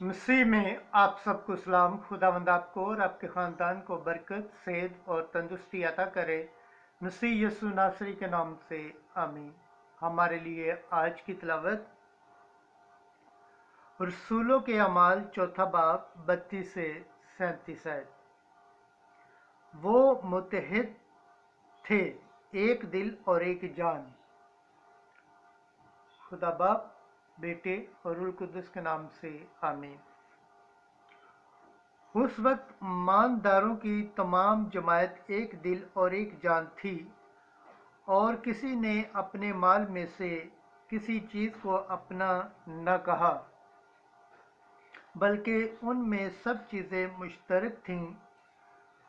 मसीह में आप सबको सलाम। खुदावंद आपको और आपके ख़ानदान को बरकत, सेहत और तंदुरुस्ती अता करे। मसीह यसु नासरी के नाम से आमीन। हमारे लिए आज की तिलावत रसूलों के अमाल चौथा बाब 32 से 37 है। वो मुत्तहिद थे, एक दिल और एक जान। खुदा बाप, बेटे और रूह कुद्दुस के नाम से आमीन। उस वक्त ईमानदारों की तमाम जमात एक दिल और एक जान थी, और किसी ने अपने माल में से किसी चीज़ को अपना न कहा, बल्कि उनमें सब चीज़ें मुश्तरक थीं।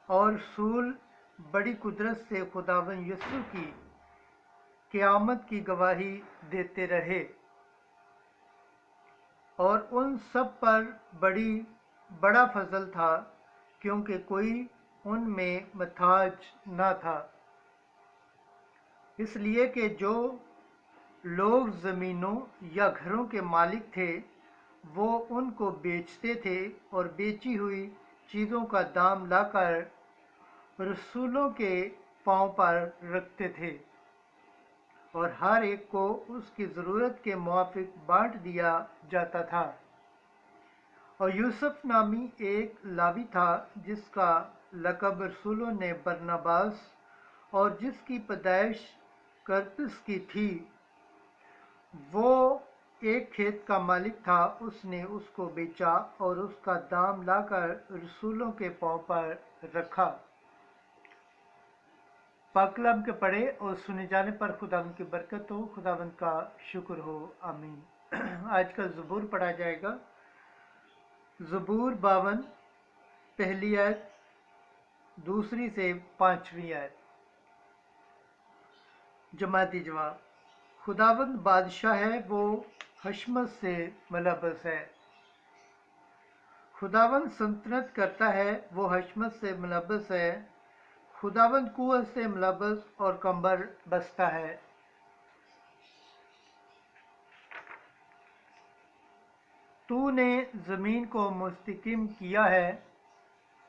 और रसूल बड़ी कुदरत से खुदावंद यीशु की क़यामत की गवाही देते रहे, और उन सब पर बड़ा फजल था, क्योंकि कोई उनमें मुहताज न था। इसलिए कि जो लोग ज़मीनों या घरों के मालिक थे, वो उनको बेचते थे और बेची हुई चीज़ों का दाम लाकर रसूलों के पांव पर रखते थे, और हर एक को उसकी ज़रूरत के मुआफिक बांट दिया जाता था। और यूसुफ नामी एक लावी था, जिसका लक़ब रसूलों ने बरनबास और जिसकी पैदाइश करपुस की थी, वो एक खेत का मालिक था। उसने उसको बेचा और उसका दाम लाकर रसूलों के पांव पर रखा। पाक कलाम के पढ़े और सुने जाने पर खुदावंद की बरकत हो, खुदावंद का शुक्र हो, आमीन। आज का ज़बूर पढ़ा जाएगा। ज़बूर 52, पहली आयत, दूसरी से 5वीं आयत। जमाती जवाब। खुदावंद बादशाह है, वो हशमत से मुलव्वस है। खुदावंद सल्तनत करता है, वो हशमत से मुलव्वस है। खुदावंद कुव्वत से मुलव्वस और कंबर बसता है। तूने ज़मीन को मुस्तकिम किया है,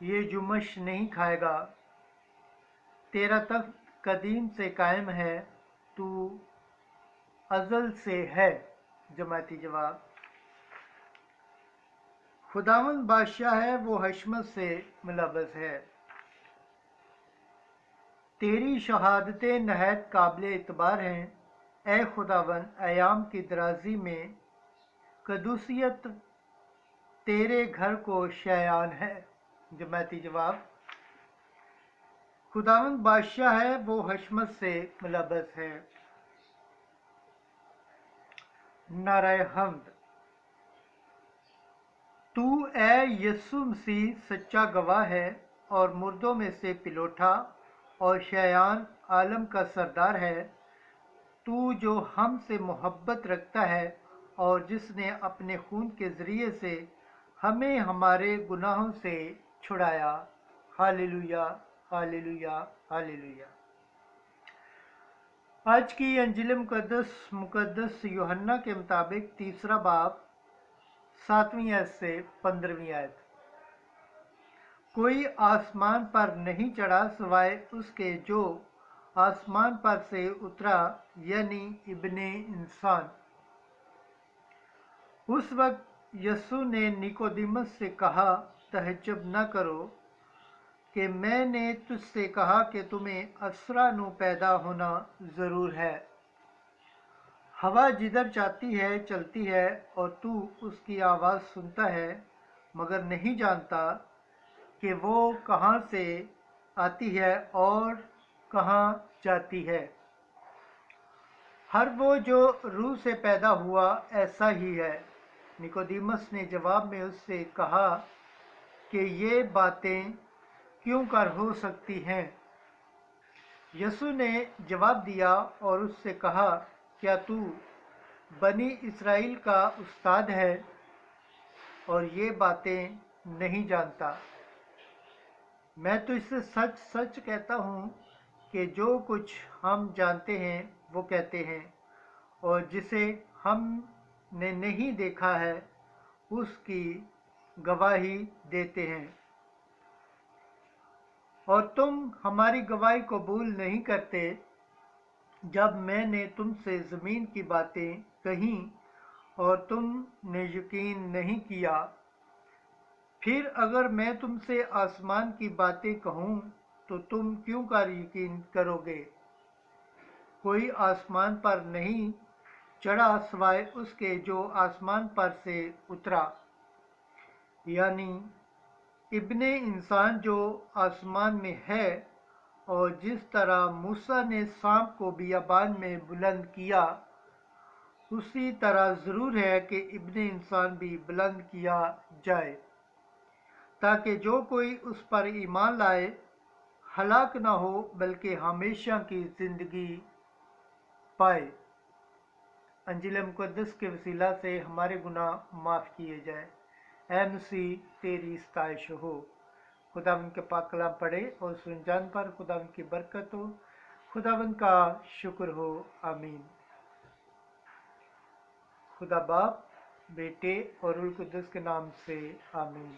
ये जुमश नहीं खाएगा। तेरा तख्त कदीम से कायम है, तू अज़ल से है। जमाती जवाब। खुदावंद बादशाह है, वो हशमत से मुलव्वस है। तेरी शहादतें नहायत काबिल एतबार हैं, ए खुदावंद। अयाम की दराजी में कदूसियत तेरे घर को शयान है। जमाती जवाब। खुदावंद बादशाह है, वो हशमत से मुलव्वस है। नाराए हम्द। तू ए यीशु मसीह सच्चा गवाह है, और मुर्दों में से पिलोठा और शयान आलम का सरदार है। तू जो हमसे मोहब्बत रखता है, और जिसने अपने खून के ज़रिए से हमें हमारे गुनाहों से छुड़ाया। Hallelujah, hallelujah, hallelujah. आज की अंजिल मुकद्दस यूहन्ना के मुताबिक तीसरा बाब 7वीं आयत से 15वीं आयत। कोई आसमान पर नहीं चढ़ा सिवाय उसके जो आसमान पर से उतरा, यानी इब्ने इंसान। उस वक्त यीशु ने निकोदेमुस से कहा, तहज्जुब न करो कि मैंने तुझसे कहा कि तुम्हें असरानू पैदा होना ज़रूर है। हवा जिधर चाहती है चलती है, और तू उसकी आवाज़ सुनता है, मगर नहीं जानता कि वो कहाँ से आती है और कहाँ जाती है। हर वो जो रूह से पैदा हुआ ऐसा ही है। निकोदेमुस ने जवाब में उससे कहा कि ये बातें क्यों कर हो सकती हैं। यीशु ने जवाब दिया और उससे कहा, क्या तू बनी इसराइल का उस्ताद है और ये बातें नहीं जानता? मैं तो इससे सच सच कहता हूँ कि जो कुछ हम जानते हैं वो कहते हैं, और जिसे हमने नहीं देखा है उसकी गवाही देते हैं। और तुम हमारी गवाही कबूल नहीं करते जब मैंने तुमसे ज़मीन की बातें कहीं और तुमने यकीन नहीं किया। फिर अगर मैं तुमसे आसमान की बातें कहूँ तो तुम क्यों कर यकीन करोगे? कोई आसमान पर नहीं चढ़ा सिवाय उसके जो आसमान पर से उतरा, यानी इब्ने इंसान जो आसमान में है। और जिस तरह मूसा ने सांप को बियाबान में बुलंद किया, उसी तरह ज़रूर है कि इब्ने इंसान भी बुलंद किया जाए, ताकि जो कोई उस पर ईमान लाए हलाक न हो बल्कि हमेशा की ज़िंदगी पाए। अंजील मुक़द्दस के वसीला से हमारे गुनाह माफ़ किए जाए। ऐ मसीह तेरी सताइश हो। खुदावंद के पाक कलाम पढ़े और सुन जान पर खुदावंद की बरकत हो। खुदावंद का शुक्र हो। आमीन। खुदा बाप, बेटे और रूह कुद्दस के नाम से आमीन।